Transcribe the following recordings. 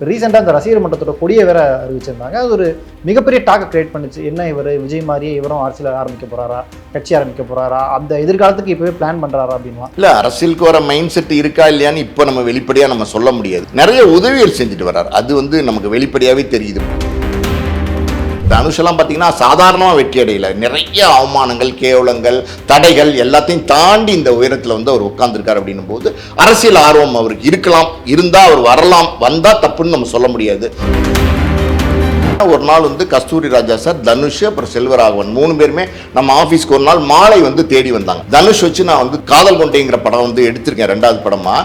ரீசெண்டாக அந்த ரசிகர் மன்றத்தோட கொடியை வேற அறிவிச்சிருந்தாங்க. அது ஒரு மிகப்பெரிய டாக்கை கிரியேட் பண்ணிச்சு. என்ன இவர் விஜய் மாதிரியே இவரும் அரசியல் ஆரம்பிக்க போறாரா, கட்சி ஆரம்பிக்க போறாரா, அந்த எதிர்காலத்துக்கு இப்பவே பிளான் பண்றாரா அப்படின்னா இல்ல, அரசியலுக்கு வர மைண்ட் செட் இருக்கா இல்லையான்னு இப்போ நம்ம வெளிப்படையா நம்ம சொல்ல முடியாது. நிறைய உதவிகள் செஞ்சுட்டு வர்றாரு, அது நமக்கு வெளிப்படையாவே தெரியுது. தனுஷெல்லாம் பார்த்தீங்கன்னா சாதாரணமாக வெற்றி அடையல, நிறைய அவமானங்கள், கேவலங்கள், தடைகள் எல்லாத்தையும் தாண்டி இந்த உயரத்தில் அவர் உட்கார்ந்துருக்காரு. அப்படின்னும் போது அரசியல் ஆர்வம் அவருக்கு இருக்கலாம், இருந்தால் அவர் வரலாம், வந்தால் தப்புன்னு நம்ம சொல்ல முடியாது. ஒரு நாள் கஸ்தூரி ராஜா சார், தனுஷ், அப்புறம் செல்வராகவன் 3 பேருமே நம்ம ஆஃபீஸ்க்கு ஒரு நாள் மாலை தேடி வந்தாங்க. தனுஷ் வச்சு நான் காதல் கொண்டேங்கிற படம் எடுத்திருக்கேன், 2வது படமா.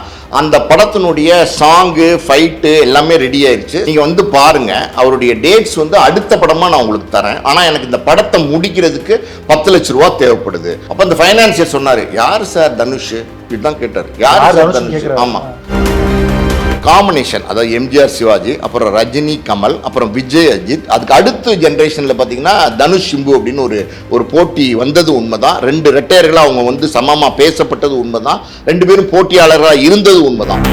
அந்த படத்தினுடைய சாங்கு, ஃபைட்டு எல்லாமே ரெடி ஆயிடுச்சு. நீங்க பாருங்க, அவருடைய டேட்ஸ் அடுத்த படமா நான் உங்களுக்கு தரேன். ஆனா எனக்கு இந்த படத்தை முடிக்கிறதுக்கு 10 லட்சம் ரூபா தேவைப்படுது. அப்ப அந்த ஃபைனான்சியர் சொன்னாரு, யார் சார் தனுஷ்? இதுதான் கேட்டார், யார் சார் தனுஷ்? ஆமா, காம்பினேஷன், அதாவது எம்ஜிஆர் சிவாஜி, அப்புறம் ரஜினி கமல், அப்புறம் விஜய் அஜித். அதுக்கு அடுத்த ஜென்ரேஷனில் பார்த்தீங்கன்னா தனுஷ் சிம்பு அப்படின்னு ஒரு போட்டி வந்தது உண்மைதான். 2 ரெட்டையர்களாக அவங்க சமமாக பேசப்பட்டது உண்மைதான். 2 பேரும் போட்டியாளர்களாக இருந்தது உண்மைதான்.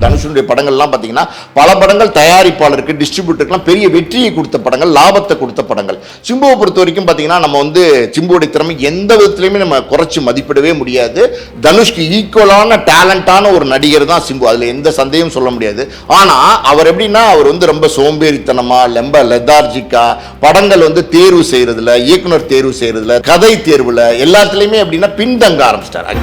தனுஷனுடைய படங்கள்லாம் பார்த்தீங்கன்னா பல படங்கள் தயாரிப்பாளருக்கு, டிஸ்ட்ரிபியூட்டருக்குலாம் பெரிய வெற்றியை கொடுத்த படங்கள், லாபத்தை கொடுத்த படங்கள். சிம்புவை பொறுத்த வரைக்கும் பார்த்தீங்கன்னா நம்ம சிம்புவுடைய திறமை எந்த விதத்துலையுமே நம்ம குறைச்சி மதிப்பிடவே முடியாது. தனுஷ்க்கு ஈக்குவலான டேலண்டான ஒரு நடிகர் தான் சிம்பு, அதில் எந்த சந்தேகம் சொல்ல முடியாது. ஆனால் அவர் எப்படின்னா, அவர் ரொம்ப சோம்பேறித்தனமாக, ரொம்ப லெதார்ஜிக்கா படங்கள் தேர்வு செய்யறதுல, இயக்குனர் தேர்வு செய்யறதுல, கதை தேர்வுல எல்லாத்துலேயுமே எப்படின்னா பின்தங்க ஆரம்பிச்சிட்டார்.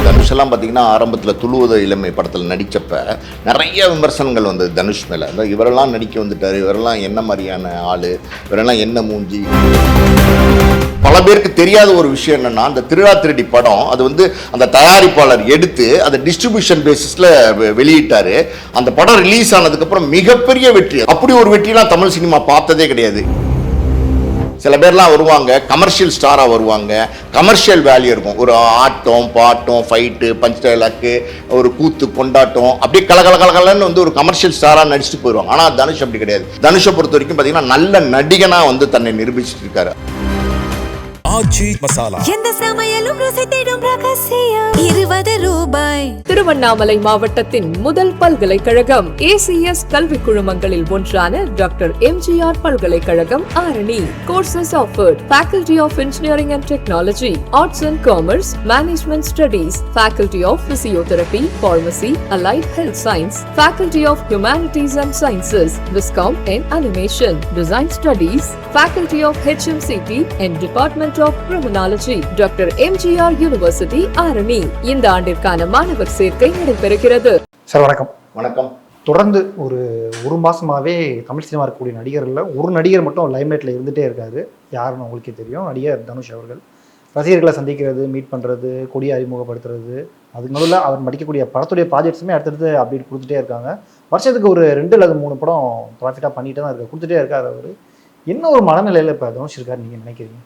தனுஷெல்லாம் பார்த்தீங்கன்னா ஆரம்பத்தில் துளுவத இளமை படத்தில் நடித்தப்ப நிறைய விமர்சனங்கள் வந்தது தனுஷ் மேலே. இவரெல்லாம் நடிக்க வந்துட்டார், இவரெல்லாம் என்ன மாதிரியான ஆள், இவரெல்லாம் என்ன மூஞ்சி. பல பேருக்கு தெரியாத ஒரு விஷயம் என்னன்னா, அந்த திருடா திருடி படம் அது அந்த தயாரிப்பாளர் எடுத்து அதை டிஸ்ட்ரிபியூஷன் பேசிஸில் வெளியிட்டார். அந்த படம் ரிலீஸ் ஆனதுக்கப்புறம் மிகப்பெரிய வெற்றி. அப்படி ஒரு வெற்றிலாம் தமிழ் சினிமா பார்த்ததே கிடையாது. சில பேர்லாம் வருவாங்க, கமர்ஷியல் ஸ்டாராக வருவாங்க, கமர்ஷியல் வேல்யூ இருக்கும், ஒரு ஆட்டம், பாட்டம், ஃபைட்டு, பஞ்ச் டைலாக்கு, ஒரு கூத்து, கொண்டாட்டம், அப்படியே கலகலன்னு ஒரு கமர்ஷியல் ஸ்டாராக நடிச்சுட்டு போயிடுவாங்க. ஆனால் தனுஷ் அப்படி கிடையாது. தனுஷை பொறுத்த வரைக்கும் பார்த்தீங்கன்னா நல்ல நடிகனாக தன்னை நிரூபிச்சுட்டு இருக்காரு. திருவண்ணாமலை மாவட்டத்தின் முதல் பல்கலைக்கழகம் ஏசிஎஸ் கல்வி குழுமங்களில் ஒன்றான டாக்டர் எம்ஜிஆர் பல்கலைக்கழகம் Arani. Courses offered: Faculty of Engineering and Technology, Arts and Commerce, Management Studies, Faculty of Physiotherapy, Pharmacy, Allied Health Science, Faculty of Humanities and Sciences, Viscom and Animation, Design Studies, Faculty of HMCT and Department of Criminology, doctor MGR university Arani. இந்த ஆண்டிற்கான மாணவர் சேர்க்கை நடைபெறுகிறது. Sir வணக்கம். வணக்கம். தொடர்ந்து ஒரு மாசமாவே Tamil cinema இருக்கக்கூடிய நடிகர்ல ஒரு நடிகர் மட்டும் லைம்லைட்ல இருந்துட்டே இருக்காரு. யாருன்னு உங்களுக்கே தெரியும், நடிகர் தனுஷ் அவர்கள். ரசிகர்களை சந்திக்கிறது, மீட் பண்றது, கொடியை அறிமுகப்படுத்துறது, அதுக்கு நடுவில் அவர் நடிக்கக்கூடிய படத்துடைய ப்ராஜெக்ட்ஸுமே அடுத்தடுத்து அப்டேட் கொடுத்துட்டே இருக்காங்க. வருஷத்துக்கு ஒரு 2 அல்லது 3 படம் ப்ராஃபிட்டாக பண்ணிட்டு தான் இருக்காரு, கொடுத்துட்டே இருக்காரு. அவர் என்ன ஒரு மனநிலையில் இப்போ தனுஷ் இருக்காரு நீங்கள் நினைக்கிறீங்க?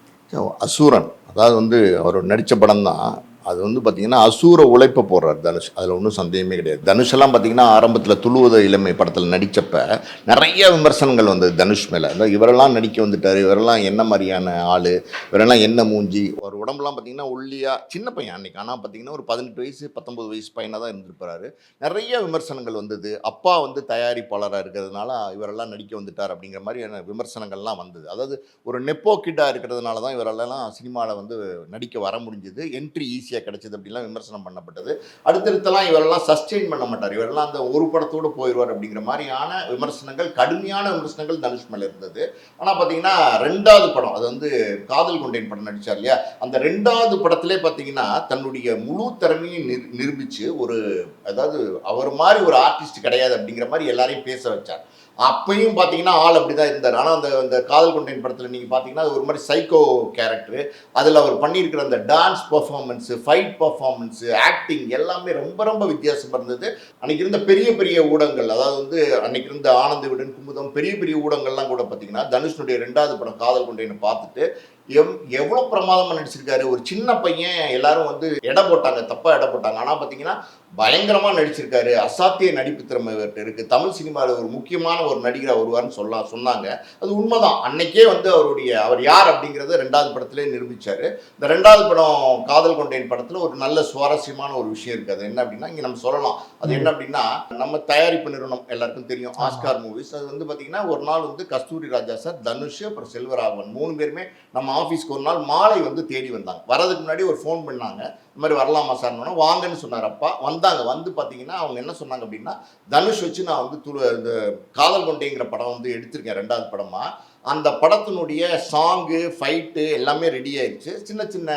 அசூரன், அதாவது அவர் நடித்த படம் தான் அது பார்த்தீங்கன்னா அசூர உழைப்பை போடுறார் தனுஷ், அதில் ஒன்றும் சந்தேகமே கிடையாது. தனுஷெல்லாம் பார்த்தீங்கன்னா ஆரம்பத்தில் துளுவத இளமை படத்தில் நடித்தப்ப நிறைய விமர்சனங்கள் வந்தது தனுஷ் மேலே. இவரெல்லாம் நடிக்க வந்துட்டார், இவரெல்லாம் என்ன மாதிரியான ஆள், இவரெல்லாம் என்ன மூஞ்சி. ஒரு உடம்புலாம் பார்த்தீங்கன்னா ஒல்லியாக சின்ன பையன் அன்றைக்கி, ஆனால் பார்த்தீங்கன்னா ஒரு 18 வயசு 19 வயசு பையனாக தான் இருந்திருப்பாரு. நிறைய விமர்சனங்கள் வந்தது. அப்பா தயாரிப்பாளராக இருக்கிறதுனால இவரெல்லாம் நடிக்க வந்துட்டார் அப்படிங்கிற மாதிரியான விமர்சனங்கள்லாம் வந்தது. அதாவது ஒரு நெப்போ கிட்டாக இருக்கிறதுனால தான் இவரெல்லாம் சினிமாவில் நடிக்க வர முடிஞ்சது, என்ட்ரி ஈஸியாக கிடைச்சது அப்படிலாம் விமர்சனம் பண்ணப்பட்டது. அடுத்தடுத்தெல்லாம் இவரெல்லாம் சஸ்டெயின் பண்ண மாட்டார், இவரெல்லாம் அந்த ஒரு படத்தோடு போயிடுவார் அப்படிங்கிற மாதிரியான விமர்சனங்கள், கடுமையான விமர்சனங்கள் தனுஷ் மேலே இருந்தது. ஆனால் பார்த்தீங்கன்னா 2வது படம், அது காதல் கொண்டேன் படம் நடித்தார் இல்லையா, அந்த 2வது படத்திலே பார்த்தீங்கன்னா தன்னுடைய முழு திறமையை நிரூபித்து அதாவது அவர் மாதிரி ஒரு ஆர்டிஸ்ட் கிடையாது அப்படிங்கிற மாதிரி எல்லாரையும் பேச வச்சார். அப்பையும் பார்த்தீங்கன்னா ஆள் அப்படி தான் இருந்தார். ஆனால் அந்த காதல் கொண்டேன் படத்தில் நீங்கள் பார்த்தீங்கன்னா அது ஒரு மாதிரி சைக்கோ கேரக்டரு. அதில் அவர் பண்ணியிருக்கிற அந்த dance performance, fight performance, acting எல்லாமே ரொம்ப ரொம்ப வித்தியாசமாக இருந்தது. அன்றைக்கி இருந்த பெரிய பெரிய ஊடகங்கள், அதாவது அன்றைக்கி இருந்த ஆனந்த விடன், குமுதம், பெரிய பெரிய ஊடகங்கள்லாம் கூட பார்த்தீங்கன்னா தனுஷனுடைய 2வது படம் காதல் கொண்டேன்னு பார்த்துட்டு எவ்வளோ பிரமாதமாக நடிச்சிருக்காரு. ஒரு சின்ன பையன் எல்லாரும் வந்து எடை போட்டாங்க, தப்பாக எடை போட்டாங்க. ஆனால் பார்த்தீங்கன்னா பயங்கரமாக நடிச்சிருக்காரு. அசாத்திய நடிப்பு திறமை இவர்கிட்ட இருக்குது. தமிழ் சினிமாவில் ஒரு முக்கியமான ஒரு நடிகராக வருவார்னு சொன்னாங்க. அது உண்மைதான். அன்னைக்கே வந்து அவர் யார் அப்படிங்கிறத 2வது படத்திலே நிரூபித்தார். இந்த 2வது படம் காதல் கொண்டேன் படத்தில் ஒரு நல்ல சுவாரஸ்யமான ஒரு விஷயம் இருக்குது. அது என்ன அப்படின்னா, இங்கே நம்ம சொல்லலாம். அது என்ன அப்படின்னா, நம்ம தயாரிப்பு நிறுவனம் எல்லாருக்கும் தெரியும், ஆஸ்கார் மூவிஸ். அது வந்து பார்த்தீங்கன்னா ஒரு நாள் வந்து கஸ்தூரி ராஜா சார், தனுஷ், அப்புறம் செல்வராகவன் 3 பேருமே நம்ம ஆஃபீஸ்க்கு ஒரு நாள் மாலை வந்து தேடி வந்தாங்க. வரதுக்கு முன்னாடி ஒரு ஃபோன் பண்ணாங்க, இந்த மாதிரி வரலாமா சார்னோன்னா வாங்கன்னு சொன்னார் அப்பா. வந்தாங்க. வந்து பார்த்தீங்கன்னா அவங்க என்ன சொன்னாங்க அப்படின்னா, தனுஷ் வச்சு நான் வந்து இந்த காதல் கொண்டேங்கிற படம் வந்து எடுத்திருக்கேன் 2வது படமாக. அந்த படத்தினுடைய சாங்கு, ஃபைட்டு எல்லாமே ரெடி ஆயிடுச்சு. சின்ன சின்ன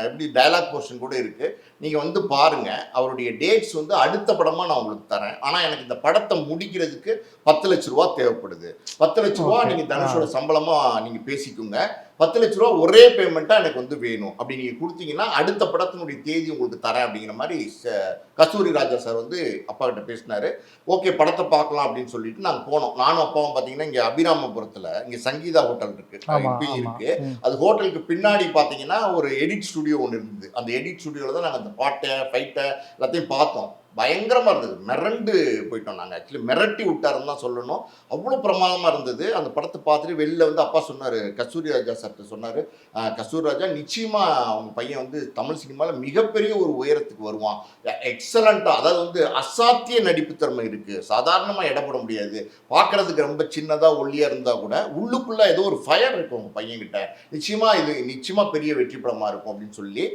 எப்படி டயலாக் போர்ஷன் கூட இருக்குது. நீங்கள் வந்து பாருங்கள். அவருடைய டேட்ஸ் வந்து அடுத்த படமாக நான் உங்களுக்கு தரேன். ஆனால் எனக்கு இந்த படத்தை முடிக்கிறதுக்கு 10 லட்ச ரூபா தேவைப்படுது. 10 லட்ச ரூபா நீங்கள் தனுஷோட சம்பளமாக நீங்கள் பேசிக்கோங்க. 10 லட்ச ரூபா ஒரே பேமெண்ட்டாக எனக்கு வந்து வேணும். அப்படி நீங்கள் கொடுத்தீங்கன்னா அடுத்த படத்தினுடைய தேதி உங்களுக்கு தரேன் அப்படிங்கிற மாதிரி கஸ்தூரி ராஜா சார் வந்து அப்பா கிட்ட பேசினார். ஓகே, படத்தை பார்க்கலாம் அப்படின்னு சொல்லிட்டு நாங்கள் போனோம். நானும் அப்பாவும் பார்த்தீங்கன்னா இங்கே அபிராமபுரத்தில் இங்கே சங்கீதா ஹோட்டல் இருக்கு. அது ஹோட்டலுக்கு பின்னாடி பார்த்தீங்கன்னா ஒரு எடிட் ஸ்டுடியோ ஒன்று இருந்தது. அந்த எடிட் ஸ்டுடியோவில் தான் நாங்கள் அந்த பாட்டை, ஃபைட்டை எல்லாத்தையும் பார்த்தோம். பயங்கரமாக இருந்தது. மிரண்டு போயிட்டோம் நாங்கள். ஆக்சுவலி மிரட்டி விட்டாருன்னு தான் சொல்லணும். அவ்வளோ பிரமாதமாக இருந்தது. அந்த படத்தை பார்த்துட்டு வெளில வந்து அப்பா சொன்னார், கஸ்தூரி ராஜா சார்கிட்ட சொன்னார், கஸ்தூரி ராஜா நிச்சயமாக அவங்க பையன் வந்து தமிழ் சினிமாவில் மிகப்பெரிய ஒரு உயரத்துக்கு வருவான். எக்ஸலண்ட்டாக, அதாவது வந்து அசாத்திய நடிப்பு திறமை இருக்குது. சாதாரணமாக இடப்பட முடியாது. பார்க்குறதுக்கு ரொம்ப சின்னதாக ஒல்லியாக இருந்தால் கூட உள்ளுக்குள்ளே ஏதோ ஒரு ஃபயர் இருக்கும் உங்கள் பையன்கிட்ட. நிச்சயமாக பெரிய வெற்றி படமாக இருக்கும் அப்படின்னு சொல்லி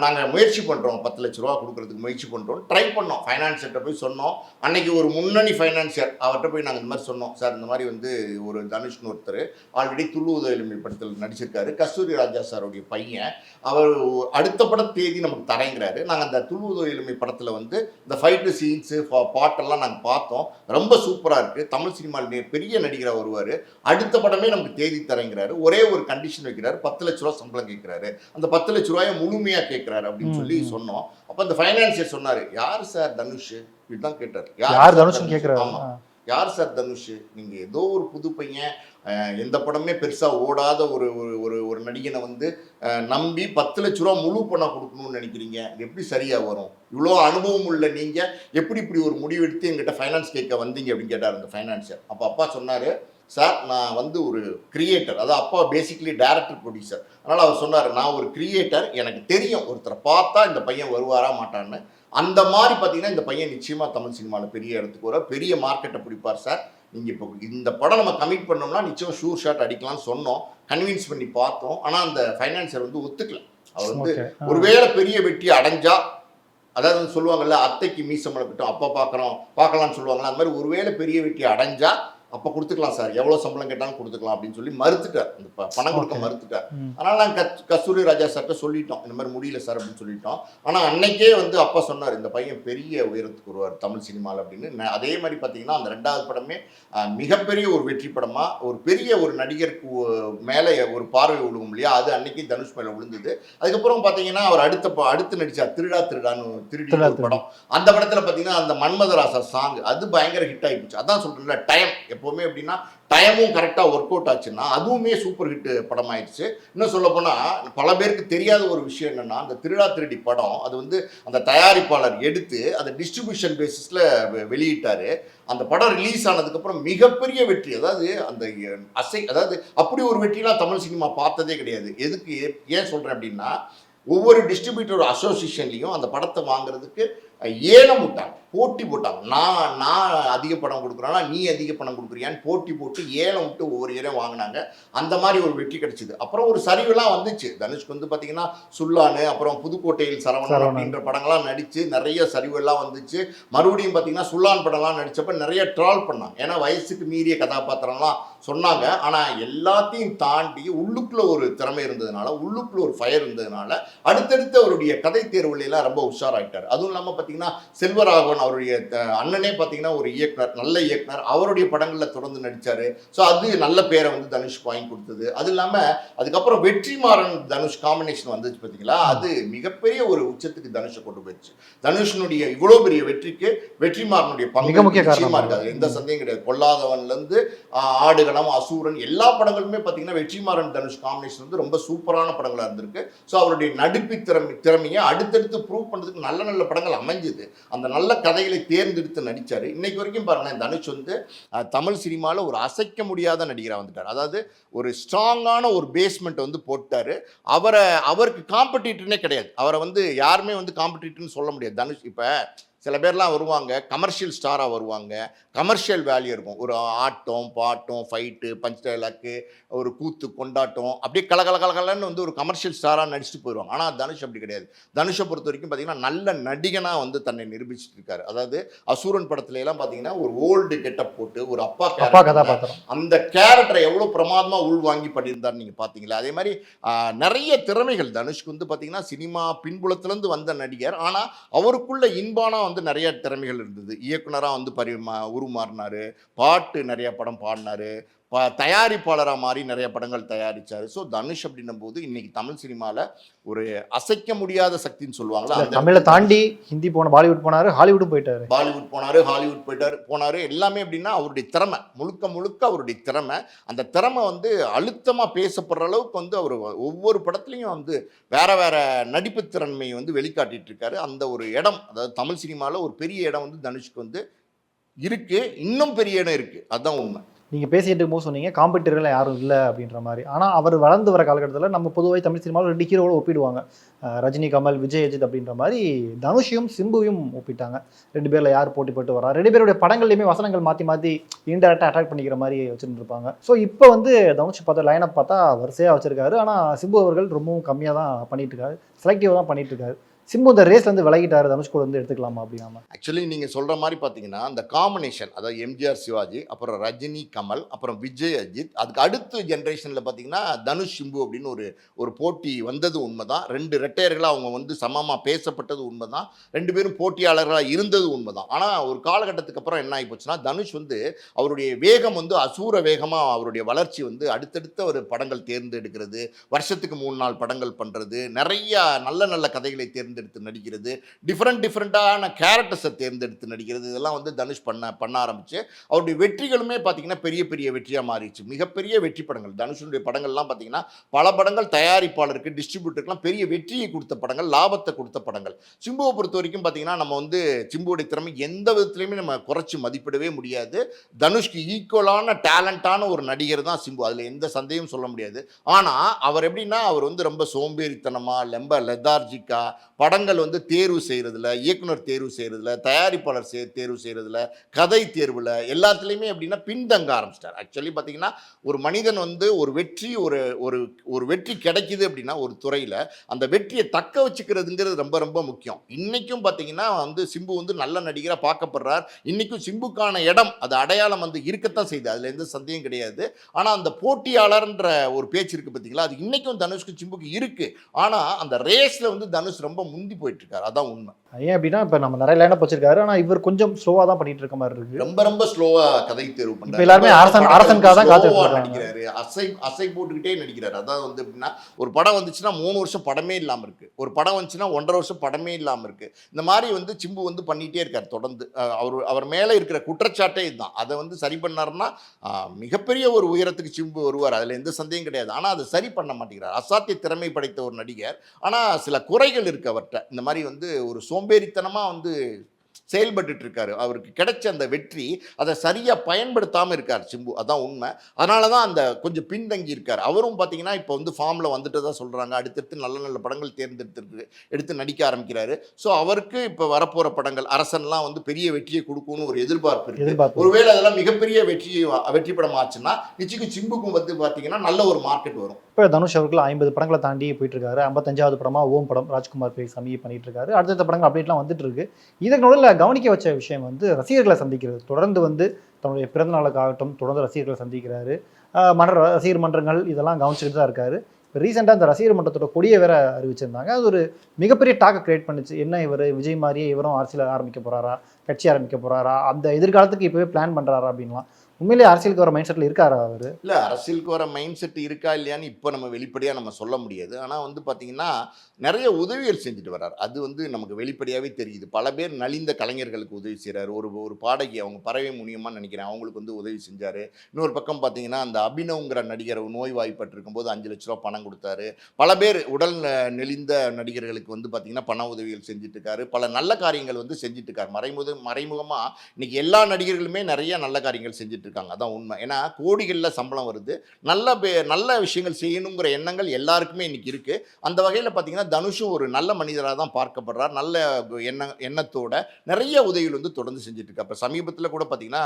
நாங்கள் முயற்சி பண்ணுறோம். 10 லட்ச ரூபா கொடுக்குறதுக்கு முயற்சி பண்ணுறோம். ட்ரை பண்ணோம். ஃபைனான்சியர்கிட்ட போய் சொன்னோம். அன்னைக்கு ஒரு முன்னணி ஃபைனான்சியர் அவர்கிட்ட போய் நாங்கள் இந்த மாதிரி சொன்னோம், சார் இந்த மாதிரி வந்து ஒரு தனுஷ்னு ஒருத்தர் ஆல்ரெடி துள்ளு உதவி படத்தில் நடிச்சிருக்காரு, கஸ்தூரி ராஜா சாருடைய பையன், அவர் அடுத்த பட தேதி நமக்கு தரேங்கிறாரு. நாங்கள் அந்த துள்ளு உதவி படத்தில் வந்து இந்த ஃபைட்டு சீன்ஸு பாட்டெல்லாம் நாங்கள் பார்த்தோம். ரொம்ப சூப்பராக இருக்குது. தமிழ் சினிமாவில் பெரிய நடிகராக வருவார். அடுத்த படமே நமக்கு தேதி தரேங்கிறாரு. ஒரே ஒரு கண்டிஷன் வைக்கிறாரு, 10 லட்ச ரூபா சம்பளம் கேட்குறாரு. அந்த 10 லட்ச ரூபாயை முழுமையாக கேட்குறாரு அப்படின்னு சொல்லி சொன்னோம். அப்போ அந்த ஃபைனான்சியர் சொன்னார், யார் சார் தனுஷ் இப்படிதான் கேட்டார். யார் தனுஷ் கேட்குறாரு? ஆமாம், யார் சார் தனுஷ்? நீங்கள் ஏதோ ஒரு புது பையன், எந்த படமே பெருசாக ஓடாத ஒரு ஒரு ஒரு நடிகனை வந்து நம்பி 10 லட்ச ரூபா முழு பணம் கொடுக்கணும்னு நினைக்கிறீங்க. இது எப்படி சரியாக வரும்? இவ்வளோ அனுபவம் உள்ள நீங்கள் எப்படி இப்படி ஒரு முடிவு எடுத்து எங்கிட்ட ஃபைனான்ஸ் கேட்க வந்தீங்க அப்படின்னு கேட்டார் அந்த ஃபைனான்சியர். அப்போ அப்பா சொன்னார், சார் நான் வந்து ஒரு கிரியேட்டர், அதாவது அப்பா பேசிக்கலி டைரக்டர் ப்ரொடியூசர். அதனால் அவர் சொன்னார், நான் ஒரு கிரியேட்டர், எனக்கு தெரியும் ஒருத்தரை பார்த்தா இந்த பையன் வருவாரா மாட்டான்னு. அந்த மாதிரி பார்த்தீங்கன்னா இந்த பையன் நிச்சயமாக தமிழ் சினிமாவில் பெரிய இடத்துக்கு வர பெரிய மார்க்கெட்டை பிடிப்பார் சார். நீங்கள் இப்போ இந்த படம் நம்ம கமிட் பண்ணோம்னா நிச்சயம் ஷூர் ஷாட் அடிக்கலாம்னு சொன்னோம். கன்வின்ஸ் பண்ணி பார்த்தோம். ஆனால் அந்த ஃபைனான்சியர் வந்து ஒத்துக்கல. அவர் வந்து ஒருவேளை பெரிய வெற்றி அடைஞ்சா, அதாவது சொல்லுவாங்கல்ல, அத்தைக்கு மீசம் முளைக்கட்டும் அப்போ பார்க்கலாம்னு சொல்லுவாங்கல்ல, அந்த மாதிரி ஒருவேளை பெரிய வெற்றி அடைஞ்சா அப்போ கொடுத்துக்கலாம் சார், எவ்வளோ சம்பளம் கேட்டாலும் கொடுத்துக்கலாம் அப்படின்னு சொல்லி மறுத்துட்டார். அந்த பணம் கொடுக்க மறுத்துட்டார். அதனால் நாங்கள் கஸ்தூரி ராஜா சார்கிட்ட சொல்லிட்டோம், இந்த மாதிரி முடியல சார் அப்படின்னு சொல்லிட்டோம். ஆனால் அன்னைக்கே வந்து அப்பா சொன்னார், இந்த பையன் பெரிய உயரத்துக்கு வருவார் தமிழ் சினிமாவில் அப்படின்னு. அதே மாதிரி பார்த்தீங்கன்னா அந்த 2வது படமே மிகப்பெரிய ஒரு வெற்றி படமாக, ஒரு பெரிய ஒரு நடிகருக்கு மேலே ஒரு பார்வை விழுகும் இல்லையா, அது அன்னைக்கு தனுஷ் மேலே விழுந்தது. அதுக்கப்புறம் பார்த்தீங்கன்னா அவர் அடுத்து நடித்தார் திருடி ஒரு படம். அந்த படத்தில் பார்த்தீங்கன்னா அந்த மன்மதராசா சாங் அது பயங்கர ஹிட் ஆகிடுச்சு. அதான் சொல்கிறேன்ல, டைம் எப்போவுமே எப்படின்னா டைமும் கரெக்டாக ஒர்க் அவுட் ஆச்சுன்னா அதுவுமே சூப்பர் ஹிட் படம் ஆயிடுச்சு. இன்னும் சொல்ல போனால் பல பேருக்கு தெரியாத ஒரு விஷயம் என்னென்னா, அந்த திருடி படம் அது வந்து அந்த தயாரிப்பாளர் எடுத்து அந்த டிஸ்ட்ரிபியூஷன் பேசிஸில் வெளியிட்டார். அந்த படம் ரிலீஸ் ஆனதுக்கப்புறம் மிகப்பெரிய வெற்றி. அதாவது அதாவது அப்படி ஒரு வெற்றிலாம் தமிழ் சினிமா பார்த்ததே கிடையாது. ஏன் சொல்கிறேன் அப்படின்னா, ஒவ்வொரு டிஸ்ட்ரிபியூட்டர் அசோசியேஷன்லையும் அந்த படத்தை வாங்குறதுக்கு ஏலம் விட்டாங்க, போட்டி போட்டாங்க. நான் அதிக பணம் கொடுக்குறேன்னா நீ அதிக பணம் கொடுக்குறியான்னு போட்டி போட்டு ஏலம் விட்டு ஒவ்வொரு ஏலம் வாங்கினாங்க. அந்த மாதிரி ஒரு வெற்றி கிடைச்சிது. அப்புறம் ஒரு சரிவுலாம் வந்துச்சு. தனுஷ்க்கு வந்து பார்த்தீங்கன்னா சுல்லானு, அப்புறம் புதுக்கோட்டையில் சரவணன் அப்படின்ற படங்கள்லாம் நடித்து நிறைய சரிவுலாம் வந்துச்சு. மறுபடியும் பார்த்தீங்கன்னா சுல்லான் படம்லாம் நடித்தப்ப நிறைய ட்ரால் பண்ணாங்க. ஏன்னா வயசுக்கு மீறிய கதாபாத்திரம்லாம் சொன்னாங்க. ஆனால் எல்லாத்தையும் தாண்டி உள்ளுக்குள்ளே ஒரு திறமை இருந்ததுனால, உள்ளுக்குள்ளே ஒரு ஃபயர் இருந்ததுனால அடுத்தடுத்து அவருடைய கதை தேர்வுலாம் ரொம்ப உஷாராயிட்டார். அதுவும் இல்லாமல் பார்த்தீங்கன்னா செல்வராகவன் அவருடைய அண்ணனே பார்த்தீங்கன்னா ஒரு இயக்குனர், நல்ல இயக்குனர், அவருடைய படங்களில் தொடர்ந்து நடித்தார். ஸோ அது நல்ல பேரை வந்து தனுஷ்க்கு வாங்கி கொடுத்தது. அது இல்லாமல் அதுக்கப்புறம் வெற்றிமாறன் தனுஷ் காம்பினேஷன் வந்துச்சு பார்த்தீங்களா, அது மிகப்பெரிய ஒரு உச்சத்துக்கு தனுஷை கொண்டு போயிடுச்சு. தனுஷனுடைய இவ்வளோ பெரிய வெற்றிக்கு வெற்றிமாறனுடைய பங்கு நிச்சயமாக இருக்காது, எந்த சந்தேகம் கிடையாது. பொல்லாதவன்லேருந்து ஆடுகளம் வேதாளம், அசூரன் எல்லா படங்களுமே பார்த்தீங்கன்னா வெற்றிமாறன் தனுஷ் காம்பினேஷன் வந்து ரொம்ப சூப்பரான படங்களாக இருந்திருக்கு. ஸோ அவருடைய நடிப்பு திறமையை அடுத்தடுத்து ப்ரூவ் பண்ணுறதுக்கு நல்ல நல்ல படங்கள் அமைஞ்சுது. அந்த நல்ல கதைகளை தேர்ந்தெடுத்து நடித்தார். இன்னைக்கு வரைக்கும் பாருங்களேன், தனுஷ் வந்து தமிழ் சினிமாவில் ஒரு அசைக்க முடியாத நடிகராக வந்துட்டார். அதாவது ஒரு ஸ்ட்ராங்கான ஒரு பேஸ்மெண்ட் வந்து போட்டார். அவருக்கு காம்படிட்டர்னே கிடையாது. அவரை வந்து யாருமே வந்து காம்படிட்டர்னு சொல்ல முடியாது. தனுஷ் இப்போ சில பேர்லாம் வருவாங்க, கமர்ஷியல் ஸ்டாராக வருவாங்க, கமர்ஷியல் வேல்யூ இருக்கும். ஒரு ஆட்டம், பாட்டம், ஃபைட்டு, பஞ்ச் டைலாக்கு, ஒரு கூத்து, கொண்டாட்டம், அப்படியே கலகலன்னு வந்து ஒரு கமர்ஷியல் ஸ்டாராக நடிச்சுட்டு போயிடுவாங்க. ஆனால் தனுஷ் அப்படி கிடையாது. தனுஷை பொறுத்த வரைக்கும் பார்த்தீங்கன்னா நல்ல நடிகனாக வந்து தன்னை நிரூபிச்சுட்டு இருக்காரு. அதாவது அசூரன் படத்துல எல்லாம் பார்த்தீங்கன்னா ஒரு ஓல்டு கெட்டப் போட்டு ஒரு அப்பா கதாபாத்திரம், அந்த கேரக்டரை எவ்வளோ பிரமாதமாக உள்வாங்கி பண்ணியிருந்தார் நீங்கள் பார்த்தீங்களா? அதே மாதிரி நிறைய திறமைகள் தனுஷ்க்கு வந்து பார்த்தீங்கன்னா சினிமா பின்புலத்திலேருந்து வந்த நடிகர். ஆனால் அவருக்குள்ள இன்பானா வந்து நிறைய திறமைகள் இருந்தது. இயக்குனராக வந்து உருமாறினார், பாட்டு நிறைய படம் பாடினார், தயாரிப்பாளராக மாறி நிறைய படங்கள் தயாரித்தார். ஸோ தனுஷ் அப்படின்னும் போது இன்னைக்கு தமிழ் சினிமாவில் ஒரு அசைக்க முடியாத சக்தின்னு சொல்லுவாங்களா, தமிழை தாண்டி ஹிந்தி பாலிவுட் போனார், ஹாலிவுட் போயிட்டார், ஹாலிவுட் போனார். எல்லாமே அப்படின்னா அவருடைய திறமை, முழுக்க அவருடைய திறமை. அந்த திறமை வந்து அழுத்தமாக பேசப்படுற அளவுக்கு வந்து அவர் ஒவ்வொரு படத்துலையும் வந்து வேற நடிப்பு திறன்மையை வந்து வெளிக்காட்டிட்டு இருக்காரு. அந்த ஒரு இடம், அதாவது தமிழ் சினிமாவில் ஒரு பெரிய இடம் வந்து தனுஷ்க்கு வந்து இருக்கு, இன்னும் பெரிய இடம் இருக்கு. அதுதான் உண்மை. நீங்கள் பேசிட்டு இருக்கும்போது சொன்னீங்க காம்படிட்டர்கள் யாரும் இல்லை அப்படின்ற மாதிரி. ஆனால் அவர் வளர்ந்து வர காலகட்டத்தில் நம்ம பொதுவாக தமிழ் சினிமாவில் 2 ஹீரோவோட ஒப்பிடுவாங்க. ரஜினி, கமல், விஜய், அஜித் அப்படின்ற மாதிரி தனுஷையும் சிம்புவையும் ஒப்பிட்டாங்க. 2 பேரில் யார் போட்டி போட்டு வரா, 2 பேருடைய படங்கள்லையுமே வசனங்கள் மாற்றி இன்டெரக்டாக அட்ராக்ட் பண்ணிக்கிற மாதிரி வச்சுருந்துருப்பாங்க. ஸோ இப்போ வந்து தனுஷ் பார்த்தா லைனப் பார்த்தா வரிசையாக வச்சிருக்காரு. ஆனால் சிம்பு அவர்கள் ரொம்பவும் கம்மியாக தான் பண்ணிட்டு இருக்காரு, செலக்டிவாக தான் பண்ணிட்டு இருக்காரு. சிம்பு இந்த ரேஸ்லேருந்து விலகிட்டாரு, தனுஷ் கூட வந்து எடுத்துக்கலாமா அப்படின்னா? ஆக்சுவலி நீங்கள் சொல்கிற மாதிரி பார்த்தீங்கன்னா அந்த காம்பினேஷன், அதாவது எம்ஜிஆர் சிவாஜி, அப்புறம் ரஜினி கமல், அப்புறம் விஜய் அஜித், அதுக்கு அடுத்த ஜென்ரேஷனில் பார்த்தீங்கன்னா தனுஷ் சிம்பு அப்படின்னு ஒரு போட்டி வந்தது உண்மைதான். 2 ரெட்டையர்களாக அவங்க வந்து சமமாக பேசப்பட்டது உண்மைதான். 2 பேரும் போட்டியாளர்களாக இருந்தது உண்மைதான். ஆனால் ஒரு காலகட்டத்துக்கு அப்புறம் என்ன ஆகி போச்சுன்னா, தனுஷ் வந்து அவருடைய வேகம் வந்து அசூர வேகமாக அவருடைய வளர்ச்சி வந்து அடுத்தடுத்த ஒரு படங்கள் தேர்ந்தெடுக்கிறது, வருஷத்துக்கு 3-4 படங்கள் பண்ணுறது, நிறைய நல்ல கதைகளை தேர்ந்தெடுத்து நடிக்கிறது, டிஃப்ரெண்டான கேரக்டர்ஸை தேர்ந்தெடுத்து நடிக்கிறது, இதெல்லாம் வந்து தனுஷ் பண்ண ஆரம்பிச்சு அவருடைய வெற்றிகளுமே பார்த்தீங்கன்னா பெரிய வெற்றியாக மாறிடுச்சு. மிகப்பெரிய வெற்றி படங்கள் தனுஷனுடைய படங்கள்லாம் பார்த்தீங்கன்னா பல படங்கள் தயாரிப்பாளருக்கு, டிஸ்ட்ரிபியூட்டருக்குலாம் பெரிய வெற்றியை கொடுத்த படங்கள், லாபத்தை கொடுத்த படங்கள். சிம்புவை பொறுத்த வரைக்கும் பார்த்தீங்கன்னா நம்ம வந்து சிம்புவுடைய திறமை எந்த விதத்துலையுமே நம்ம குறைச்சி மதிப்பிடவே முடியாது. தனுஷ்க்கு ஈக்குவலான டேலண்டான ஒரு நடிகர் தான் சிம்பு, அதில் எந்த சந்தேகமும் சொல்ல முடியாது. ஆனால் அவர் எப்படின்னா அவர் வந்து ரொம்ப சோம்பேறித்தனமாக, ரொம்ப லெதார்ஜிக்கா படங்கள் வந்து தேர்வு செய்கிறதுல, இயக்குனர் தேர்வு செய்கிறதுல, தயாரிப்பாளர் தேர்வு செய்கிறதுல, கதை தேர்வில் எல்லாத்துலேயுமே எப்படின்னா பின்தங்க ஆரம்பிச்சிட்டார். ஆக்சுவலி பார்த்தீங்கன்னா ஒரு மனிதன் வந்து ஒரு வெற்றி கிடைக்குது அப்படின்னா ஒரு துறையில் அந்த வெற்றியை தக்க வச்சுக்கிறதுங்கிறது ரொம்ப முக்கியம். இன்றைக்கும் பார்த்தீங்கன்னா வந்து சிம்பு வந்து நல்ல நடிகராக பார்க்கப்படுறார். இன்றைக்கும் சிம்புக்கான இடம், அது அடையாளம் வந்து இருக்கத்தான் செய்யுது, அதில் எந்த சந்தேகம் கிடையாது. ஆனால் அந்த போட்டியாளர்ன்ற ஒரு பேச்சு இருக்குது பார்த்தீங்களா, அது இன்றைக்கும் தனுஷ்க்கு சிம்புக்கு இருக்குது. ஆனால் அந்த ரேஸில் வந்து தனுஷ் ரொம்ப முந்தி போயிட்டு இருக்காரு, அதான் உண்மை. ஏன் அப்படின்னா இப்போ நம்ம நிறைய லைனப் வச்சிருக்காரு, ஆனால் இவர் கொஞ்சம் ஸ்லோவாக தான் பண்ணிட்டு இருக்க மாதிரி இருக்கு. ரொம்ப ஸ்லோவா கதை தேர்வு பண்றாரு. எல்லாருமே அரசனுக்காக தான் காத்துட்டு நடிக்கிறாரு, அசை போட்டுக்கிட்டே நடிக்கிறாரு. அதாவது வந்து எப்படின்னா ஒரு படம் வந்துச்சுன்னா 3 வருஷம் படமே இல்லாமல் இருக்கு, ஒரு படம் வந்துச்சுன்னா 1.5 வருஷம் படமே இல்லாமல் இருக்கு. இந்த மாதிரி வந்து சிம்பு வந்து பண்ணிட்டே இருக்காரு தொடர்ந்து. அவர் மேலே இருக்கிற குற்றச்சாட்டே இதுதான். அதை வந்து சரி பண்ணாருன்னா மிகப்பெரிய ஒரு உயரத்துக்கு சிம்பு வருவார், அதில் எந்த சந்தேகம் கிடையாது. ஆனால் அதை சரி பண்ண மாட்டேங்கிறார். அசாத்திய திறமை படைத்த ஒரு நடிகர், ஆனால் சில குறைகள் இருக்கு அவர்கிட்ட. இந்த மாதிரி வந்து ஒரு சோம்பேறித்தனமாக வந்து செயல்பட்டு இருக்காரு. அவருக்கு கிடைச்ச அந்த வெற்றி அதை சரியாக பயன்படுத்தாமல் இருக்கார் சிம்பு, அதான் உண்மை. அதனால தான் அந்த கொஞ்சம் பின்தங்கி இருக்கார். அவரும் பார்த்தீங்கன்னா இப்போ வந்து ஃபார்மில் வந்துட்டு தான் சொல்கிறாங்க. அடுத்தடுத்து நல்ல படங்கள் எடுத்து நடிக்க ஆரம்பிக்கிறாரு. ஸோ அவருக்கு இப்போ வரப்போகிற படங்கள் அரசன்லாம் வந்து பெரிய வெற்றியை கொடுக்கும்னு ஒரு எதிர்பார்ப்பு இருக்குது. ஒருவேளை அதெல்லாம் மிகப்பெரிய வெற்றி படம் ஆச்சுன்னா நிச்சயம் சிம்புக்கும் வந்து பார்த்தீங்கன்னா நல்ல ஒரு மார்க்கெட் வரும். இப்போ தனுஷ் அவர்கள் 50 படங்களை தாண்டி போயிட்டு இருக்காரு. 55வது படமாக ஓம் படம் ராஜ்குமார் பேசாமி பண்ணிட்டு இருக்காரு. அடுத்த படங்கள் அப்டேட்லாம் வந்துட்டு இருக்கு. இதற்கு நடுவில் கவனிக்க வச்ச விஷயம் வந்து ரசிகர்களை சந்திக்கிறது. தொடர்ந்து வந்து தன்னுடைய பிறந்த நாளுக்காகட்டும் தொடர்ந்து ரசிகர்களை சந்திக்கிறாரு. ரசிகர் மன்றங்கள் இதெல்லாம் கவனிச்சுட்டு தான் இருக்காரு. இப்போ ரீசெண்டாக அந்த ரசிகர் மன்றத்தோட கொடியை வேற அறிவிச்சிருந்தாங்க. அது ஒரு மிகப்பெரிய டாக்கை கிரியேட் பண்ணிச்சு. என்ன இவர் விஜய் மாதிரியே இவரும் அரசியல் ஆரம்பிக்க போறாரா, கட்சி ஆரம்பிக்க போறாரா, அந்த எதிர்காலத்துக்கு இப்போவே பிளான் பண்ணுறாரா அப்படின்லாம். உண்மையிலேயே அரசியலுக்கு வர மைண்ட் செட்டில் இருக்காரா அவர்? இல்லை, அரசியலுக்கு வர மைண்ட் செட் இருக்கா இல்லையான்னு இப்போ நம்ம வெளிப்படையாக நம்ம சொல்ல முடியாது. ஆனால் வந்து பார்த்தீங்கன்னா, நிறைய உதவிகள் செஞ்சுட்டு வர்றார். அது வந்து நமக்கு வெளிப்படையாகவே தெரியுது. பல பேர் நலிந்த கலைஞர்களுக்கு உதவி செய்கிறார். ஒரு ஒரு பாடகி, அவங்க பறவை முனியம்மான்னு நினைக்கிறேன், அவங்களுக்கு வந்து உதவி செஞ்சார். இன்னொரு பக்கம் பார்த்தீங்கன்னா, அந்த அபினவ்ங்கிற நடிகர் நோய்வாய்ப்பட்டிருக்கும் போது 5 லட்ச ரூபா பணம் கொடுத்தாரு. பல பேர் உடல் நெளிந்த நடிகர்களுக்கு வந்து பார்த்தீங்கன்னா, பண உதவிகள் செஞ்சுட்டு இருக்காரு. பல நல்ல காரியங்கள் வந்து செஞ்சுட்டு இருக்காரு. மறைமுகமாக இன்னைக்கு எல்லா நடிகர்களுமே நிறைய நல்ல காரியங்கள் செஞ்சுட்டு இருக்காங்க. அதான் உண்மை. ஏன்னா கோடிகளில் சம்பளம் வருது. நல்ல விஷயங்கள் செய்யணுங்கிற எண்ணங்கள் எல்லாருக்குமே இன்னைக்கு இருக்கு. அந்த வகையில் பார்த்தீங்கன்னா, தனுஷும் ஒரு நல்ல மனிதராக தான் பார்க்கப்படுறார். நல்ல எண்ணத்தோட நிறைய உதவிகள் வந்து தொடர்ந்து செஞ்சுட்டு இருக்காரு. இப்போ சமீபத்தில் கூட பார்த்தீங்கன்னா,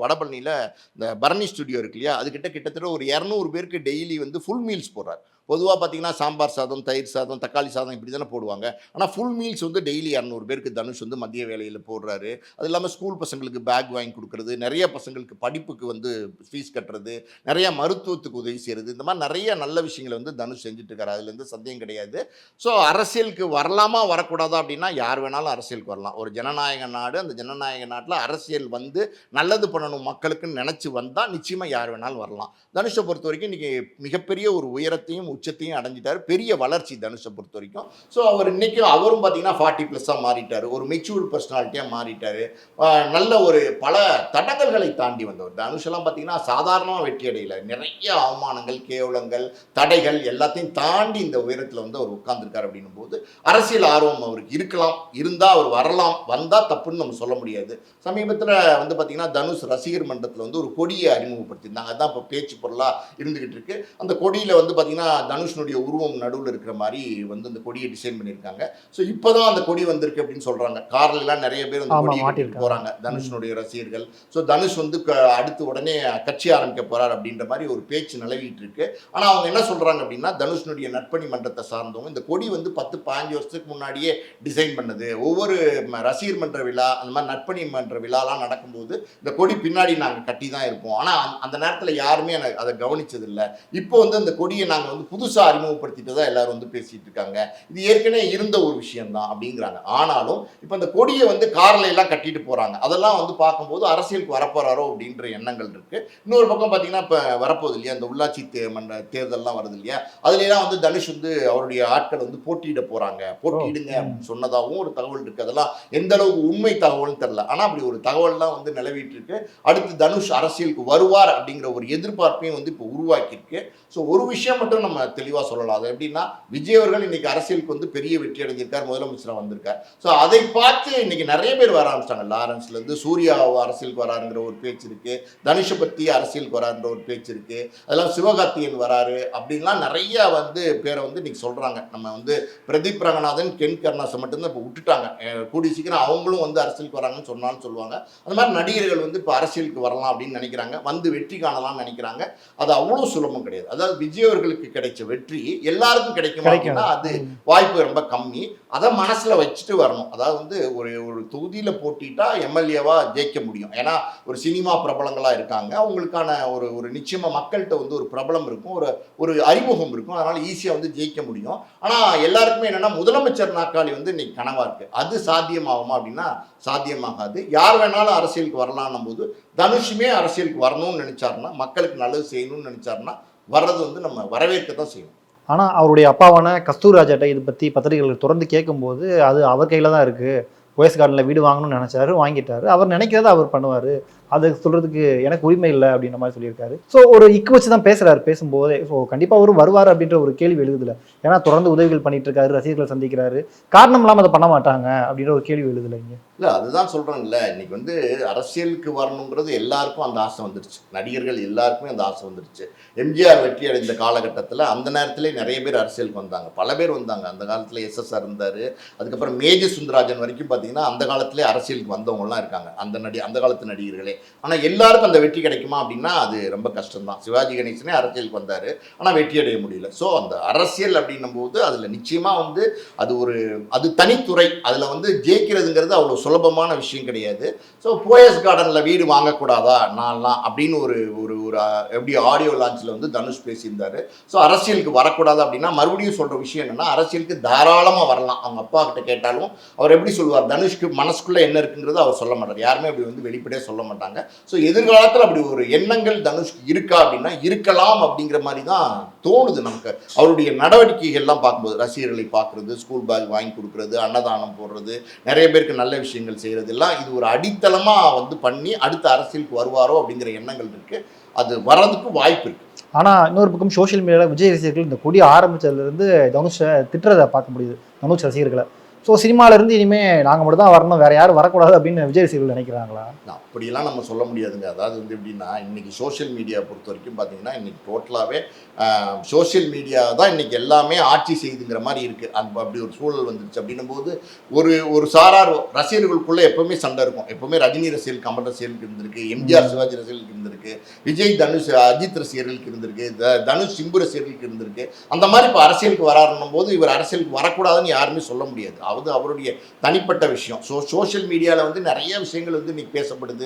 வடபழனியில் இந்த பரணி ஸ்டுடியோ இருக்கு இல்லையா, அதுக்கிட்ட கிட்டத்தட்ட ஒரு 200 பேருக்கு டெய்லி வந்து ஃபுல் மீல்ஸ் போடுறார். பொதுவாக பார்த்தீங்கன்னா, சாம்பார் சாதம், தயிர் சாதம், தக்காளி சாதம் இப்படி தானே போடுவாங்க. ஆனால் ஃபுல் மீல்ஸ் வந்து டெய்லி 200 பேருக்கு தனுஷ் வந்து மதிய வேலையில் போடுறாரு. அது இல்லாமல் ஸ்கூல் பசங்களுக்கு பேக் வாங்கி கொடுக்குறது, நிறைய பசங்களுக்கு படிப்புக்கு வந்து ஃபீஸ் கட்டுறது, நிறைய மருத்துவத்துக்கு உதவி செய்கிறது, இந்த மாதிரி நிறைய நல்ல விஷயங்களை வந்து தனுஷ் செஞ்சுட்டு இருக்காரு. அதுலேருந்து சந்தேகம் கிடையாது. ஸோ அரசியலுக்கு வரலாமா வரக்கூடாதா அப்படின்னா, யார் வேணாலும் அரசியலுக்கு வரலாம். ஒரு ஜனநாயக நாடு. அந்த ஜனநாயக நாட்டில் அரசியல் வந்து நல்லது பண்ணணும் மக்களுக்குன்னு நினச்சி வந்தால் நிச்சயமாக யார் வேணாலும் வரலாம். தனுஷை பொறுத்த வரைக்கும் இன்றைக்கி மிகப்பெரிய ஒரு உயரத்தையும் உச்சத்தையும் அடைஞ்சிட்டார். பெரிய வளர்ச்சி தனுஷை பொறுத்த வரைக்கும். ஸோ அவர் இன்றைக்கும் அவரும் பார்த்தீங்கன்னா 40+ மாறிட்டார். ஒரு மெச்சூர்டு பர்சனாலிட்டியாக மாறிட்டார். நல்ல ஒரு பல தடங்கல்களை தாண்டி வந்தவர். தனுஷெல்லாம் பார்த்தீங்கன்னா சாதாரணமாக வெற்றி அடையலை. நிறைய அவமானங்கள், கேவலங்கள், தடைகள் எல்லாத்தையும் தாண்டி இந்த உயரத்தில் வந்து அவர் உட்கார்ந்துருக்கார். அப்படின்னும் போது அரசியல் ஆர்வம் அவருக்கு இருக்கலாம், இருந்தால் அவர் வரலாம், வந்தால் தப்புன்னு நம்ம சொல்ல முடியாது. சமீபத்தில் வந்து பார்த்தீங்கன்னா, தனுஷ் ரசிகர் மன்றத்தில் வந்து ஒரு கொடியை அறிமுகப்படுத்தியிருந்தாங்க. அதுதான் இப்போ பேச்சு பொருளாக இருந்துகிட்டு இருக்கு. அந்த கொடியில் வந்து பார்த்தீங்கன்னா, தனுஷனுடைய உருவம் நடுவில் இருக்கிற மாதிரி வந்து அந்த கொடியை டிசைன் பண்ணியிருக்காங்க. ஸோ இப்போ தான் அந்த கொடி வந்திருக்கு அப்படின்னு சொல்கிறாங்க. கார்லாம் நிறைய பேர் அந்த கொடியை மாட்டிட்டு போகிறாங்க, தனுஷனுடைய ரசிகர்கள். ஸோ தனுஷ் வந்து அடுத்து உடனே கட்சி ஆரம்பிக்க போகிறார் அப்படின்ற மாதிரி ஒரு பேச்சு நிலவிட்டு இருக்கு. ஆனால் அவங்க என்ன சொல்கிறாங்க அப்படின்னா, தனுஷனுடைய நட்பணி மன்றத்தை சார்ந்தவங்க இந்த கொடி வந்து 10-15 வருஷத்துக்கு முன்னாடியே டிசைன் பண்ணது. ஒவ்வொரு ரசிகர் மன்ற விழா, அந்த மாதிரி நட்பணி மன்ற விழாலாம் நடக்கும்போது இந்த கொடி பின்னாடி நாங்கள் கட்டி தான் இருப்போம். ஆனால் அந்த நேரத்தில் யாருமே அதை கவனிச்சதில்லை. இப்போ வந்து அந்த கொடியை நாங்கள் வந்து புதுசாக அறிமுகப்படுத்திட்டு தான் எல்லாரும் வந்து பேசிட்டு இருக்காங்க. இது ஏற்கனவே இருந்த ஒரு விஷயம்தான் அப்படிங்கிறாங்க. ஆனாலும் இப்போ அந்த கொடியை வந்து கார்ல எல்லாம் கட்டிட்டு போறாங்க. அதெல்லாம் வந்து பார்க்கும்போது அரசியலுக்கு வரப்போறாரோ அப்படின்ற எண்ணங்கள் இருக்கு. இன்னொரு பக்கம் பார்த்தீங்கன்னா, இப்போ வரப்போகுது இல்லையா, இந்த உள்ளாட்சி மன்ற தேர்தல்லாம் வருது இல்லையா, அதுலாம் வந்து தனுஷ் வந்து அவருடைய ஆட்கள் வந்து போட்டியிட போறாங்க, போட்டியிடுங்க அப்படின்னு சொன்னதாகவும் ஒரு தகவல் இருக்கு. அதெல்லாம் எந்த அளவுக்கு உண்மை தகவல்னு தெரியல. ஆனால் அப்படி ஒரு தகவல்லாம் வந்து நிலவிட்டு இருக்கு. அடுத்து தனுஷ் அரசியலுக்கு வருவார் அப்படிங்கிற ஒரு எதிர்பார்ப்பையும் வந்து இப்போ உருவாக்கியிருக்கு. ஸோ ஒரு விஷயம் மட்டும் நம்ம தெளிவாக சொல்லலாம். அது எப்படின்னா, விஜய் அவர்கள் இன்னைக்கு அரசியலுக்கு வந்து பெரிய வெற்றி அடைஞ்சிருக்கார், முதலமைச்சராக வந்திருக்கார். ஸோ அதை பார்த்து இன்னைக்கு நிறைய பேர் வர ஆரம்பிச்சிட்டாங்க. லாரன்ஸ்லேருந்து சூர்யா அரசியலுக்கு வராருங்கிற ஒரு பேச்சு இருக்கு, தனுஷை பற்றி அரசியலுக்கு வராருன்ற ஒரு பேச்சு இருக்கு, அதெல்லாம் சிவகார்த்திகேயன் வராரு அப்படின்லாம் நிறைய வந்து பேரை வந்து இன்னைக்கு சொல்றாங்க. நம்ம வந்து பிரதீப் ரங்கநாதன், கென் கருணாஸை மட்டும்தான் இப்போ விட்டுட்டாங்க. கூடி சீக்கிரம் அவங்களும் வந்து அரசியலுக்கு வராங்கன்னு சொன்னாலும் சொல்லுவாங்க. அந்த மாதிரி நடிகர்கள் வந்து இப்போ அரசியலுக்கு வரலாம் அப்படின்னு நினைக்கிறாங்க, வந்து வெற்றி காணலாம்னு நினைக்கிறாங்க. அது அவ்வளோ சுலபம் கிடையாது. அதாவது விஜய் அவர்களுக்கு கிடைச்ச வெற்றி எல்லாருக்கும் கிடைக்குமா அப்படின்னா அது வாய்ப்பு ரொம்ப கம்மி. அதை மனசில் வச்சுட்டு வரணும். அதாவது வந்து ஒரு தொகுதியில் போட்டிட்டா எம்எல்ஏவா ஜெயிக்க முடியும். ஏன்னா ஒரு சினிமா பிரபலங்களாக இருக்காங்க, அவங்களுக்கான ஒரு நிச்சயமாக மக்கள்கிட்ட வந்து ஒரு பிரபலம் இருக்கும், ஒரு அறிமுகம் இருக்கும், அதனால் ஈஸியாக வந்து ஜெயிக்க முடியும். ஆனால் எல்லாருக்குமே என்னென்னா, முதலமைச்சர் நாற்காலி வந்து இன்னைக்கு கனவாக இருக்குது. அது சாத்தியமாகுமா அப்படின்னா சாத்தியமாகாது. யார் வேணாலும் அரசியலுக்கு வரலான்னும் போது தனுஷுமே அரசியலுக்கு வரணும்னு நினைச்சாருன்னா, மக்களுக்கு நல்லது செய்யணும்னு நினைச்சாருன்னா வர்றது வந்து நம்ம வரவேற்க தான் செய்யணும். ஆனால் அவருடைய அப்பாவான கஸ்தூர்ராஜாட்ட இதை பற்றி பத்திரிகைகள் தொடர்ந்து கேட்கும்போது, அது அவர் கையில் தான் இருக்குது. ஓஎஸ் கார்டனில் வீடு வாங்கணும்னு நினச்சாரு, வாங்கிட்டாரு. அவர் நினைக்கிறத அவர் பண்ணுவார், அது சொல்கிறதுக்கு எனக்கு உரிமை இல்லை அப்படின்ற மாதிரி சொல்லியிருக்காரு. ஸோ ஒரு இக்கு வச்சு தான் பேசுகிறாரு பேசும்போதே. ஸோ கண்டிப்பாக அவரும் வருவார் அப்படின்ற ஒரு கேள்வி எழுதுல. ஏன்னா தொடர்ந்து உதவிகள் பண்ணிட்டு இருக்காரு, ரசிகர்களை சந்திக்கிறாரு, காரணம் இல்லாமல் அதை பண்ண மாட்டாங்க அப்படின்ற ஒரு கேள்வி எழுதுல இங்கே. இல்லை, அதுதான் சொல்கிறேன்ல, இன்னைக்கு வந்து அரசியலுக்கு வரணுங்கிறது எல்லாருக்கும் அந்த ஆசை வந்துருச்சு. நடிகர்கள் எல்லாருக்குமே அந்த ஆசை வந்துருச்சு. எம்ஜிஆர் வெற்றி அடைந்த காலகட்டத்தில் அந்த நேரத்திலே நிறைய பேர் அரசியலுக்கு வந்தாங்க, பல பேர் வந்தாங்க. அந்த காலத்தில் எஸ்எஸ்ஆர் இருந்தார், அதுக்கப்புறம் மேஜி சுந்தராஜன் வரைக்கும் பார்த்தீங்கன்னா அந்த காலத்திலே அரசியலுக்கு வந்தவங்கலாம் இருக்காங்க, அந்த காலத்து நடிகர்களே. ஆனால் எல்லாருக்கும் அந்த வெற்றி கிடைக்குமா அப்படின்னா அது ரொம்ப கஷ்டம்தான். சிவாஜி கணேசனே அரசியலுக்கு வந்தார், ஆனால் வெற்றி அடைய முடியல. ஸோ அந்த அரசியல் அப்படின்னும் போது அதில் நிச்சயமாக வந்து அது தனித்துறை. அதில் வந்து ஜெயிக்கிறதுங்கிறது அவ்வளோ சுலபமான விஷயம் கிடையாது. ஸோ போயஸ் கார்டனில் வீடு வாங்கக்கூடாதா நான்லாம் அப்படின்னு ஒரு எப்படி ஆடியோ லான்ச்சில் வந்து தனுஷ் பேசியிருந்தார். ஸோ அரசியலுக்கு வரக்கூடாது அப்படின்னா மறுபடியும் சொல்கிற விஷயம் என்னென்னா, அரசியலுக்கு தாராளமாக வரலாம். அவங்க அப்பா கிட்ட கேட்டாலும் அவர் எப்படி சொல்லுவார், தனுஷ்க்கு மனசுக்குள்ளே என்ன இருக்குங்கிறது அவர் சொல்ல மாட்டார். யாருமே அப்படி வந்து வெளிப்படையாக சொல்ல மாட்டாங்க. மாட்டாங்க. ஸோ எதிர்காலத்தில் அப்படி ஒரு எண்ணங்கள் தனுஷ்க்கு இருக்கா அப்படின்னா இருக்கலாம் அப்படிங்கிற மாதிரி தான் தோணுது நமக்கு. அவருடைய நடவடிக்கைகள்லாம் பார்க்கும்போது ரசிகர்களை பார்க்குறது, ஸ்கூல் பேக் வாங்கி கொடுக்குறது, அன்னதானம் போடுறது, நிறைய பேருக்கு நல்ல விஷயங்கள் செய்கிறது எல்லாம் இது ஒரு அடித்தளமாக வந்து பண்ணி அடுத்த அரசியலுக்கு வருவாரோ அப்படிங்கிற எண்ணங்கள் இருக்குது. அது வர்றதுக்கு வாய்ப்பு இருக்குது. ஆனால் இன்னொரு பக்கம் சோஷியல் மீடியாவில் விஜய் ரசிகர்கள் இந்த கொடி ஆரம்பித்ததுலேருந்து தனுஷை திட்டுறதை பார்க்க முடியுது, தனுஷ் ரசிகர்களை. ஸோ சினிமாவிலேருந்து இனிமேல் நாங்கள் மட்டும் தான் வரணும், வேறு யாரும் வரக்கூடாது அப்படின்னு விஜய் ரசிகர்கள் நினைக்கிறாங்களா? அப்படியெல்லாம் நம்ம சொல்ல முடியாதுங்க. அதாவது வந்து எப்படின்னா இன்றைக்கி சோஷியல் மீடியா பொறுத்த வரைக்கும் பார்த்தீங்கன்னா இன்றைக்கி டோட்டலாகவே சோஷியல் மீடியா தான் இன்றைக்கி எல்லாமே ஆட்சி செய்யுதுங்கிற மாதிரி இருக்குது. அப்படி ஒரு சூழல் வந்துருச்சு அப்படின்னும் போது ஒரு சாரார் ரசிகர்களுக்குள்ளே எப்போவுமே சண்டை இருக்கும். எப்போவுமே ரஜினி ரசிகர்கள், கமல் ரசிகர்களுக்கு இருந்திருக்கு, எம்ஜிஆர் சிவாஜி ரசிகர்களுக்கு இருந்திருக்கு, விஜய் தனுஷ் அஜித் ரசிகர்களுக்கு இருந்திருக்கு, தனுஷ் சிம்பு ரசிகர்களுக்கு இருந்திருக்கு. அந்த மாதிரி இப்போ அரசியலுக்கு வராருன்னும் போது இவர் அரசியலுக்கு வரக்கூடாதுன்னு யாருமே சொல்ல முடியாது. அது அவருடைய தனிப்பட்ட விஷயம். சோஷியல் மீடியாவில் வந்து நிறைய விஷயங்கள் வந்து இன்றைக்கி பேசப்படுது,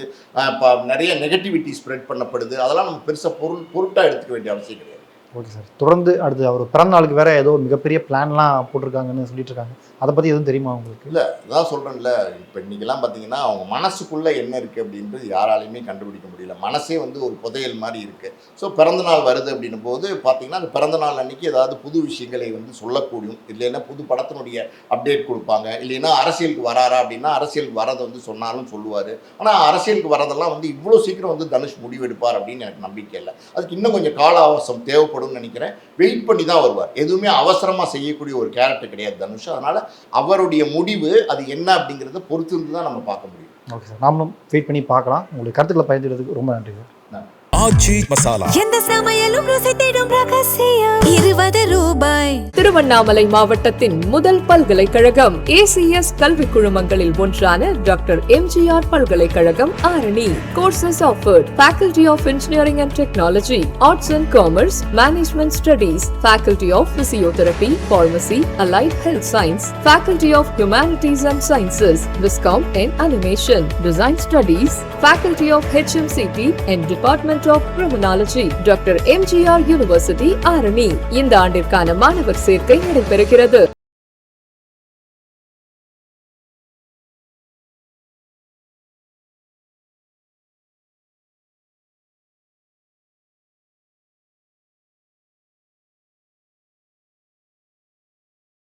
நிறைய நெகட்டிவிட்டி ஸ்ப்ரெட் பண்ணப்படுது. அதெல்லாம் நம்ம பெருசாக பொருட்டாக எடுத்துக்க வேண்டிய அவசியம் கிடையாது. ஓகே சார், தொடர்ந்து அடுத்து அவர் பிறந்த நாளுக்கு வேற ஏதோ மிகப்பெரிய பிளான்லாம் போட்டிருக்காங்கன்னு சொல்லிட்டு இருக்காங்க. அதை பற்றி எதுவும் தெரியுமா உங்களுக்கு? இல்லை, அதான் சொல்கிறேன்ல, இப்போ இன்றைக்கெல்லாம் பார்த்தீங்கன்னா அவங்க மனசுக்குள்ளே என்ன இருக்குது அப்படின்றது யாராலையுமே கண்டுபிடிக்க முடியல. மனசே வந்து ஒரு புதையல் மாதிரி இருக்குது. ஸோ பிறந்தநாள் வருது அப்படின்னும் போது பார்த்தீங்கன்னா அந்த பிறந்தநாள் அன்றைக்கி ஏதாவது புது விஷயங்களை வந்து சொல்லக்கூடியும், இல்லைன்னா புது படத்தினுடைய அப்டேட் கொடுப்பாங்க, இல்லைன்னா அரசியலுக்கு வராரா அப்படின்னா அரசியலுக்கு வரதை வந்து சொன்னாலும் சொல்லுவார். ஆனால் அரசியலுக்கு வரதெல்லாம் வந்து இவ்வளோ சீக்கிரம் வந்து தனுஷ் முடிவெடுப்பார் அப்படின்னு எனக்கு நம்பிக்கை இல்லை. அதுக்கு இன்னும் கொஞ்சம் கால அவகாசம் தேவைப்படும் நினைக்கிறேன். வெயிட் பண்ணி தான் வருவார். எதுவுமே அவசரமாக செய்யக்கூடிய ஒரு கேரக்டர் கிடையாது தனுஷ். அதனால் அவருடைய முடிவு அது என்ன அப்படிங்கிறத பொறுத்து இருந்து தான் நம்ம பார்க்க முடியும். ஓகே சார், நாமளும் வெயிட் பண்ணி பார்க்கலாம். உங்களுக்கு கருத்துக்களை பகிர்ந்ததுக்கு ரொம்ப நன்றி சார். ஆச்சி மசாலா எந்த சமையலும் ருசி தேடும் ரகசியம் 20 ரூபாய். திருவண்ணாமலை மாவட்டத்தின் முதல் பல்கலைக்கழகம் ஏசிஎஸ் கல்வி குழுமங்களில் ஒன்றான டாக்டர் எம்ஜிஆர் பல்கலைக்கழகம் Arani. Courses offered: Faculty of Engineering and Technology, Arts and Commerce, Management Studies, Faculty of Physiotherapy, Pharmacy, Allied Health Science, Faculty of Humanities and Sciences, Viscom and Animation, Design Studies, Faculty of HMCT and Department of Criminology, doctor MGR university Arani. இந்த ஆண்டிற்கான மாணவர் சேர்க்கை நடைபெறுகிறது.